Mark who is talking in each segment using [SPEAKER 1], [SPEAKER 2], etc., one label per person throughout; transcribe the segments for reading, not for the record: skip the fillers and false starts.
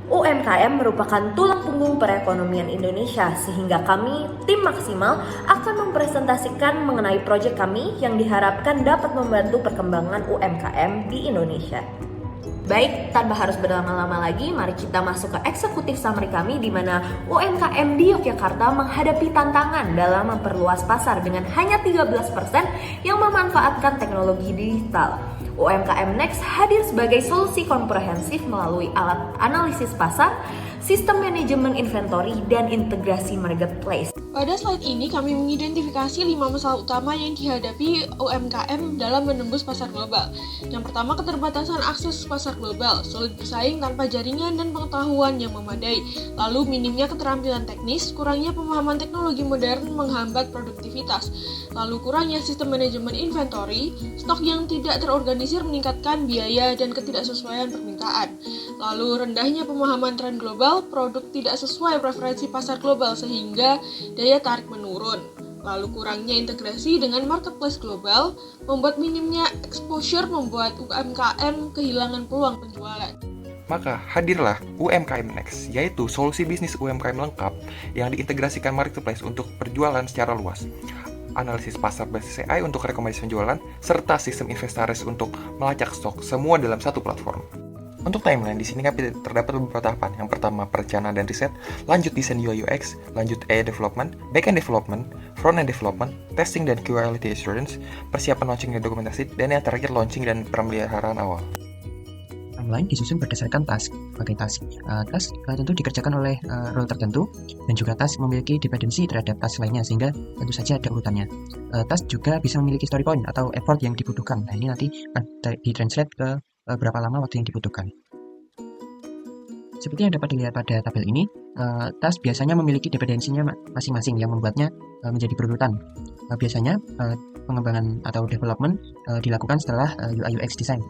[SPEAKER 1] UMKM merupakan tulang punggung perekonomian Indonesia, sehingga kami, tim Maksimal, akan mempresentasikan mengenai proyek kami yang diharapkan dapat membantu perkembangan UMKM di Indonesia. Baik, tanpa harus berlama-lama lagi, mari kita masuk ke eksekutif summary kami di mana UMKM di Yogyakarta menghadapi tantangan dalam memperluas pasar dengan hanya 13% yang memanfaatkan teknologi digital. UMKM Next hadir sebagai solusi komprehensif melalui alat analisis pasar, sistem manajemen inventory, dan integrasi marketplace.
[SPEAKER 2] Pada slide ini kami mengidentifikasi 5 masalah utama yang dihadapi UMKM dalam menembus pasar global. Yang pertama, keterbatasan akses pasar global, sulit bersaing tanpa jaringan dan pengetahuan yang memadai. Lalu minimnya keterampilan teknis, kurangnya pemahaman teknologi modern menghambat produktivitas. Lalu kurangnya sistem manajemen inventory, stok yang tidak terorganisir meningkatkan biaya dan ketidaksesuaian permintaan. Lalu rendahnya pemahaman tren global, produk tidak sesuai preferensi pasar global sehingga daya tarik menurun. Lalu kurangnya integrasi dengan marketplace global, membuat minimnya exposure membuat UMKM kehilangan peluang penjualan.
[SPEAKER 3] Maka hadirlah UMKM Next, yaitu solusi bisnis UMKM lengkap yang diintegrasikan marketplace untuk perjualan secara luas. Analisis pasar basis AI untuk rekomendasi penjualan, serta sistem inventaris untuk melacak stok, semua dalam satu platform. Untuk timeline, di sini terdapat beberapa tahapan. Yang pertama, perencanaan dan riset, lanjut desain UI UX, lanjut AI development, backend development, front-end development, testing dan quality assurance, persiapan launching dan dokumentasi, dan yang terakhir launching dan pemeliharaan awal.
[SPEAKER 4] Timeline disusun berdasarkan task. Sebagai task, tentu dikerjakan oleh role tertentu, dan juga task memiliki dependensi terhadap task lainnya, sehingga tentu saja ada urutannya. Task juga bisa memiliki story point atau effort yang dibutuhkan. Nah, ini nanti ditranslate ke berapa lama waktu yang dibutuhkan. Seperti yang dapat dilihat pada tabel ini, task biasanya memiliki dependensinya masing-masing yang membuatnya menjadi berurutan. Biasanya pengembangan atau development dilakukan setelah UI UX design.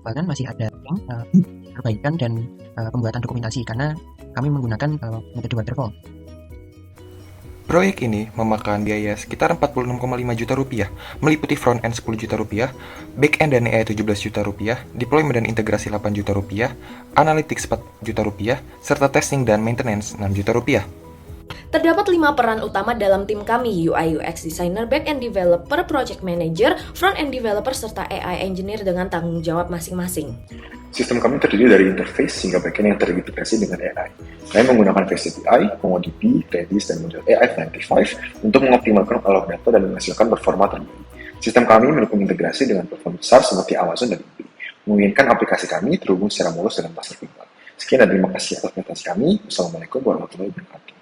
[SPEAKER 4] Bahkan masih ada perbaikan dan pembuatan dokumentasi karena kami menggunakan metode waterfall.
[SPEAKER 3] Proyek ini memakan biaya sekitar 46,5 juta rupiah, meliputi front-end 10 juta rupiah, back-end dan AI 17 juta rupiah, deployment dan integrasi 8 juta rupiah, analytics 4 juta rupiah, serta testing dan maintenance 6 juta rupiah.
[SPEAKER 1] Terdapat 5 peran utama dalam tim kami, UI UX designer, back-end developer, project manager, front-end developer, serta AI engineer dengan tanggung jawab masing-masing.
[SPEAKER 5] Sistem kami terdiri dari interface hingga backend yang terintegrasi dengan AI. Kami menggunakan Face API, MongoDB, Redis, dan model AI95 untuk mengoptimalkan olah data dan menghasilkan performa terbaik. Sistem kami mendukung integrasi dengan platform besar seperti Amazon dan eBay, memungkinkan aplikasi kami terhubung secara mulus dengan pasar global. Sekian dan terima kasih atas perhatian kami. Wassalamualaikum warahmatullahi wabarakatuh.